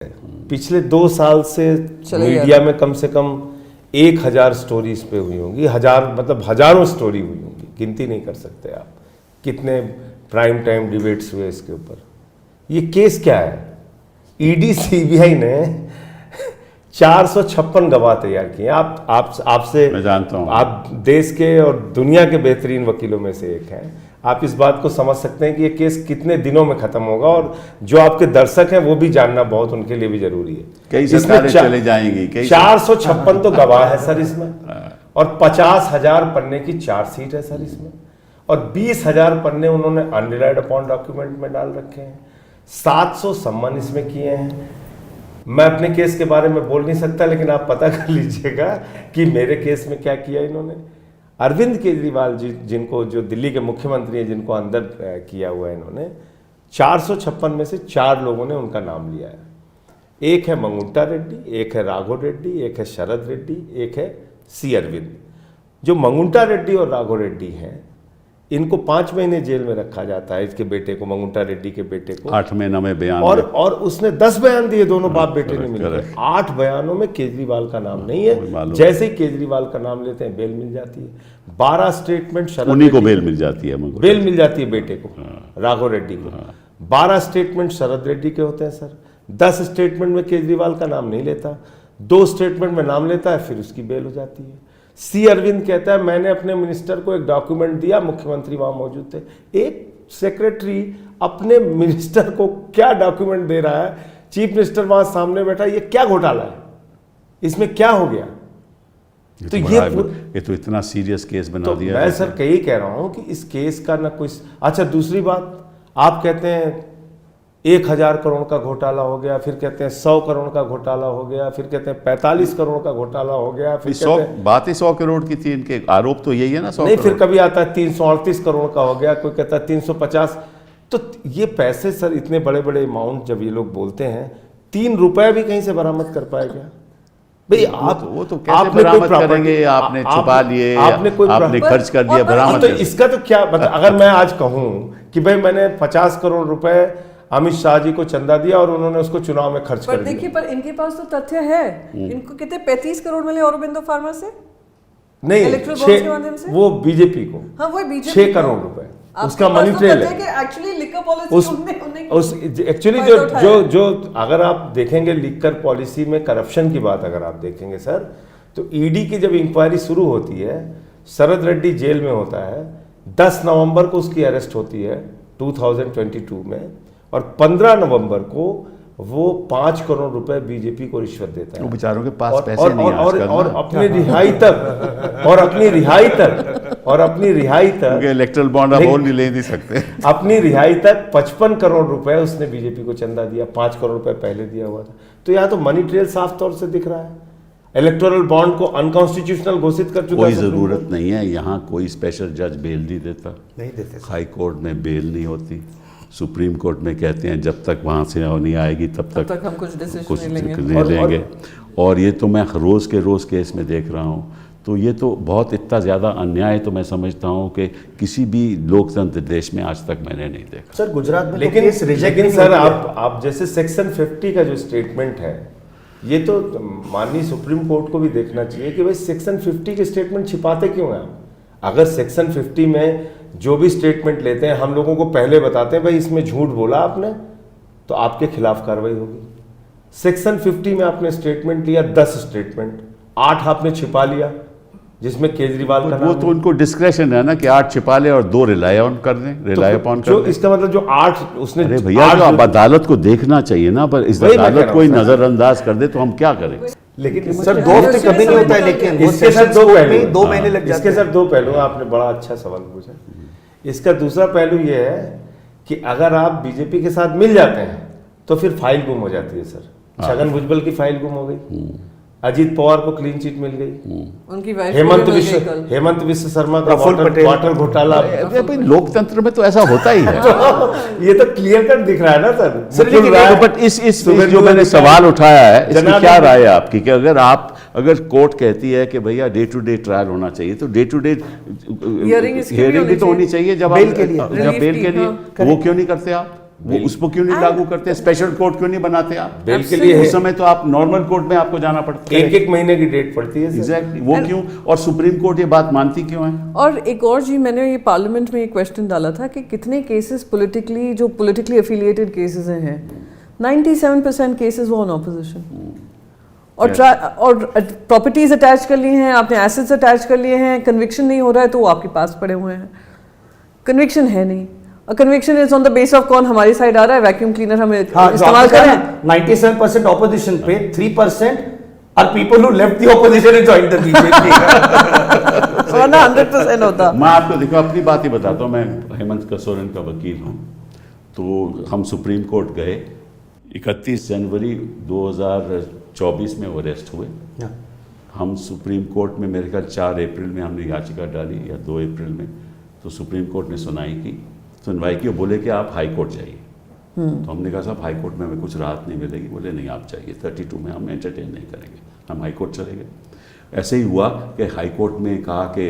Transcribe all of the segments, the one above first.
पिछले 2 साल से मीडिया में कम से कम 1000 स्टोरी इस पे हुई होंगी, हजारों स्टोरी हुई होंगी, गिनती नहीं कर सकते आप कितने प्राइम टाइम डिबेट्स हुए इसके ऊपर। ये केस क्या है? ईडी सीबीआई ने 456 गवाह तैयार किए। आपसे मैं जानता हूं, आप देश के और दुनिया के बेहतरीन वकीलों में से एक हैं। आप इस बात को समझ सकते हैं कि ये केस कितने दिनों में खत्म होगा, और जो आपके दर्शक हैं वो भी जानना बहुत उनके लिए भी जरूरी है। कई सरकारें चले जाएंगी, 456 तो गवाह है सर इसमें, और 50,000 पन्ने की चार्जशीट है सर इसमें, और 20,000 पन्ने उन्होंने अनरिलाइड अपॉन डॉक्यूमेंट में डाल रखे हैं। 700 सम्मन इसमें किए हैं। मैं अपने केस के बारे में बोल नहीं सकता, लेकिन आप पता कर लीजिएगा कि मेरे केस में क्या किया इन्होंने। अरविंद केजरीवाल जी, जिनको जो दिल्ली के मुख्यमंत्री हैं, जिनको अंदर किया हुआ है इन्होंने, 456 में से 4 लोगों ने उनका नाम लिया है। एक है मंगुंटा रेड्डी, एक है राघव रेड्डी, एक है शरद रेड्डी, एक है सी अरविंद। जो मंगुंटा रेड्डी और राघव रेड्डी हैं, इनको 5 महीने जेल में रखा जाता है। इसके बेटे को, मंगुंटा रेड्डी के बेटे को 8 महीना में बयान, और उसने 10 बयान दिए, दोनों बाप बेटे ने मिलकर। 8 बयानों में केजरीवाल का नाम नहीं है। जैसे ही केजरीवाल का नाम लेते हैं बेल मिल जाती है। 12 स्टेटमेंट शरद उन्हीं को बेल मिल जाती है, बेल मिल जाती है बेटे को, राघव रेड्डी को। 12 स्टेटमेंट शरद रेड्डी के होते हैं सर। 10 स्टेटमेंट में केजरीवाल का नाम नहीं लेता, 2 स्टेटमेंट में नाम लेता है, फिर उसकी बेल हो जाती है। सी अरविंद कहता है मैंने अपने मिनिस्टर को एक डॉक्यूमेंट दिया, मुख्यमंत्री वहां मौजूद थे। एक सेक्रेटरी अपने मिनिस्टर को क्या डॉक्यूमेंट दे रहा है? चीफ मिनिस्टर वहां सामने बैठा, ये क्या घोटाला है? इसमें क्या हो गया? तो ये तो इतना सीरियस केस बना दिया। मैं सर कही कह रहा हूं कि इस केस का ना कोई। अच्छा, दूसरी बात, आप कहते हैं 1000 करोड़ का घोटाला हो गया, फिर कहते हैं 100 करोड़ का घोटाला हो गया, फिर कहते हैं 45 करोड़ का घोटाला हो गया, फिर 100 करोड़ की थी। इनके आरोप तो यही है ना। 100 नहीं, फिर कभी आता है 338 करोड़ का हो गया, कोई कहता है 350। तो ये पैसे सर, इतने बड़े बड़े अमाउंट जब ये लोग बोलते हैं, 3 रुपए भी कहीं से बरामद कर पाए क्या भाई? वो तो कैसे बरामद करेंगे? आपने छुपा लिए, आपने खर्च कर दिया, बरामद। तो इसका तो क्या मतलब? अगर मैं आज कहूं कि भाई मैंने 50 करोड़ रुपए अमित शाह जी को चंदा दिया और उन्होंने उसको चुनाव में खर्च कर दिया। देखिए, पर इनके पास तो तथ्य है। इनको कितने 35 करोड़ मिले औरबिंदो फार्मा से? नहीं, वो बीजेपी को। हाँ, वो बीजेपी 6 करोड़ रुपए उसका मनी ट्रेल है। एक्चुअली लिकर पॉलिसी एक्चुअली जो अगर आप देखेंगे लिकर पॉलिसी में करप्शन की बात अगर आप देखेंगे सर, तो ईडी की जब इंक्वायरी शुरू होती है, शरद रेड्डी जेल में होता है, 10 नवंबर को उसकी अरेस्ट होती है 2022 में, और 15 नवंबर को वो 5 करोड़ रुपए बीजेपी को रिश्वत देता है। वो बेचारों के पास पैसे नहीं है और अपनी रिहाई तक इलेक्ट्रल बॉन्ड आप और नहीं ले नहीं सकते। अपनी रिहाई तक 55 करोड़ रुपए उसने बीजेपी को चंदा दिया। 5 करोड़ रुपए पहले दिया हुआ था। तो यहाँ तो मनी ट्रेल साफ तौर से दिख रहा है। इलेक्टोरल बॉन्ड को अनकॉन्स्टिट्यूशनल घोषित कर चुका है। कोई जरूरत नहीं है, यहाँ कोई स्पेशल जज बेल नहीं देता, नहीं देते। हाई कोर्ट में बेल नहीं होती, सुप्रीम कोर्ट में कहते हैं जब तक वहाँ से नहीं आएगी तब तक हम कुछ डिसीजन नहीं लेंगे। और ये तो मैं रोज़ के रोज़ केस में देख रहा हूँ। तो ये तो बहुत इतना ज़्यादा अन्याय तो मैं समझता हूँ कि किसी भी लोकतंत्र देश में आज तक मैंने नहीं देखा सर। गुजरात में लेकिन सर आप जैसे सेक्शन 50 का जो स्टेटमेंट है, ये तो माननीय सुप्रीम कोर्ट को भी देखना चाहिए कि भाई सेक्शन 50 के स्टेटमेंट छिपाते क्यों हैं आप? अगर सेक्शन 50 में जो भी स्टेटमेंट लेते हैं, हम लोगों को पहले बताते हैं भाई इसमें झूठ बोला आपने, तो आपके खिलाफ कार्रवाई होगी। सेक्शन 50 में आपने स्टेटमेंट लिया 10 स्टेटमेंट, 8 आपने छिपा लिया जिसमें केजरीवाल का वो तो उनको डिस्क्रेशन है ना कि 8 छिपा ले और 2 रिलाई ऑन कर दें, रिलाई अपॉन कर दें। इसका मतलब जो 8 उसने, अरे भैया, जो अब अदालत को देखना चाहिए ना, पर इस अदालत को ही नजरअंदाज कर दे तो हम क्या करें? लेकिन सर 2 हफ्ते कभी नहीं होता है। लेकिन इसके साथ 2 महीने लग जाते हैं। इसके साथ 2 पहलू, आपने बड़ा अच्छा सवाल पूछा। इसका दूसरा पहलू ये है कि अगर आप बीजेपी के साथ मिल जाते हैं तो फिर फाइल गुम हो जाती है सर। छगन भुजबल की फाइल गुम हो गई, अजीत पवार को क्लीन चिट मिल गई, उनकी हेमंत विश्व शर्मा का वाटर घोटाला। लोकतंत्र में तो ऐसा होता ही है। ये तो क्लियर कट दिख रहा है ना सर। बट इस जो मैंने सवाल उठाया है, इसमें क्या राय है आपकी कि अगर कोर्ट कहती है कि भैया डे टू डे ट्रायल होना चाहिए, तो डे टू डे हियरिंग भी तो होनी चाहिए जब बेल के लिए, वो क्यों नहीं करते आप? वो उसको क्यों नहीं लागू करते? स्पेशल कोर्ट क्यों नहीं बनाते आप? बेल के लिए उस समय तो आप नॉर्मल कोर्ट में आपको जाना पड़ता है। एक महीने की डेट पड़ती है। एग्जैक्टली, वो क्यों? और सुप्रीम कोर्ट ये बात मानती क्यों है? और एक और जी, मैंने ये पार्लियामेंट में एक क्वेश्चन डाला था कि कितने केसेस पॉलिटिकली एफिलिएटेड केसेस हैं। 97% केसेस वो ऑन ऑपोजिशन, और प्रॉपर्टीज अटैच कर ली हैं आपने, एसेट्स अटैच कर लिए हैं, कन्विक्शन नहीं हो रहा है तो वो आपके पास पड़े हुए हैं। कन्विक्शन है नहीं, conviction is on the base of कौन हमारी साइड आ रहा है, वैक्यूम क्लीनर हम इस्तेमाल करें। 97% ऑपोजिशन पे 3% are people who left the opposition and joined the BJP. वरना 100% होता। मैं आपको देखो अपनी बात ही बताता हूँ। मैं हेमंत सोरेन का वकील हूँ, तो हम सुप्रीम कोर्ट गए। 31 जनवरी 2024 में वो अरेस्ट हुए। हम सुप्रीम कोर्ट में मेरे ख्याल 4 अप्रैल में हमने याचिका डाली या 2 अप्रैल में, तो सुप्रीम कोर्ट ने सुनवाई की और बोले कि आप हाई कोर्ट जाइए। तो हमने कहा साहब हाई कोर्ट में हमें कुछ राहत नहीं मिलेगी। बोले नहीं आप जाइए, 32 में हम एंटरटेन नहीं करेंगे। हम हाई कोर्ट चले गए। ऐसे ही हुआ कि हाई कोर्ट में कहा कि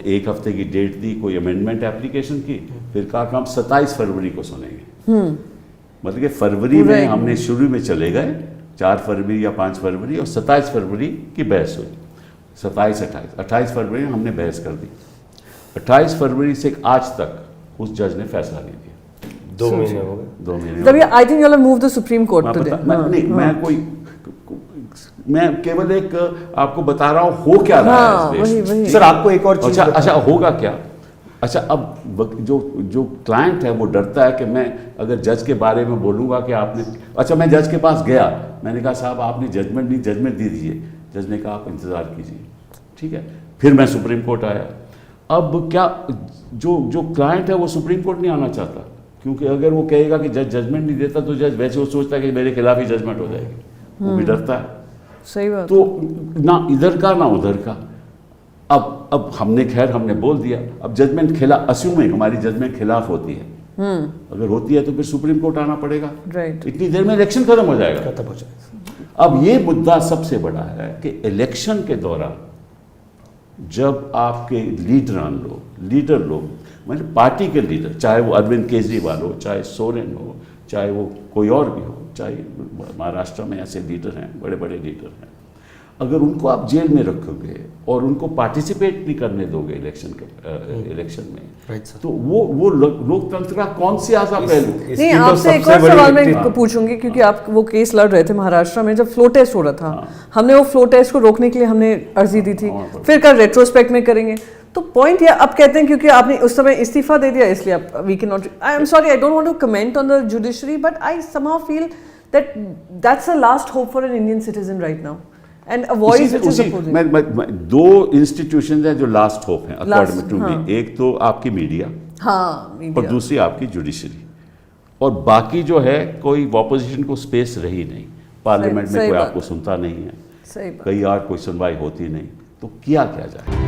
1 हफ्ते की डेट दी, कोई अमेंडमेंट एप्लीकेशन की, फिर कहा कि हम 27 फरवरी को सुनेंगे। मतलब कि फरवरी में हमने शुरू में चले गए, 4 फरवरी या 5 फरवरी, और 27 फरवरी की बहस हुई। 28 फरवरी में हमने बहस कर दी। 28 फरवरी से आज तक उस जज ने फैसला नहीं दिया। 2 महीने हो गए। 2 महीने। तभी I think you will move the supreme court today. मैं केवल एक आपको बता रहा हूँ हो क्या रहा है इस देश में। सर आपको एक और चीज अच्छा होगा क्या? अच्छा, अब जो क्लाइंट है वो डरता है कि मैं अगर जज के बारे में बोलूँगा कि आपने, अच्छा मैं जज के पास गया, मैंने कहा साहब आपने जजमेंट दे दीजिए। जज ने कहा आप इंतज़ार कीजिए, ठीक है। फिर मैं सुप्रीम कोर्ट आया। अब क्या जो क्लाइंट है वो सुप्रीम कोर्ट नहीं आना चाहता, क्योंकि अगर वो कहेगा कि जज जजमेंट नहीं देता तो जज वैसे वो सोचता है कि मेरे खिलाफ ही जजमेंट हो जाएगी। वो भी डरता है। सही बात। तो ना इधर का ना उधर का। अब हमने बोल दिया। अब जजमेंट अस्यूमिंग हमारी जजमेंट खिलाफ होती है, अगर होती है तो फिर सुप्रीम कोर्ट आना पड़ेगा। राइट। इतनी देर में इलेक्शन खत्म हो जाएगा। अब ये मुद्दा सबसे बड़ा है कि इलेक्शन के दौरान जब आपके लीडर लोग मतलब पार्टी के लीडर, चाहे वो अरविंद केजरीवाल हो, चाहे सोरेन हो, चाहे वो कोई और भी हो, चाहे महाराष्ट्र में ऐसे लीडर हैं, बड़े बड़े लीडर हैं, अगर उनको आप जेल में रखोगे और उनको पार्टिसिपेट नहीं करने दोगे इलेक्शन में, तो वो लोकतंत्र का कौन सी आशा पहलू? नहीं, आपसे एक और सवाल मैं पूछूंगी, क्योंकि आप वो केस लड़ रहे थे महाराष्ट्र में जब फ्लो टेस्ट हो रहा था। हमने वो फ्लो टेस्ट को रोकने के लिए हमने अर्जी दी थी, फिर कल रेट्रोस्पेक्ट में करेंगे। तो पॉइंट ये अब कहते हैं क्योंकि आपने उस समय इस्तीफा दे दिया इसलिए आप we can not, I am sorry, I don't want to comment on the judiciary, but I somehow feel that that's a last hope for an Indian citizen right now and a voice which is opposing. 2 institutions हैं जो last hope हैं according to me. एक तो आपकी media, और दूसरी आपकी judiciary, और बाकी जो है कोई ऑपोजिशन को स्पेस रही नहीं। पार्लियामेंट में कोई आपको सुनता नहीं है, कई और कोई सुनवाई होती नहीं, तो किया क्या जाए।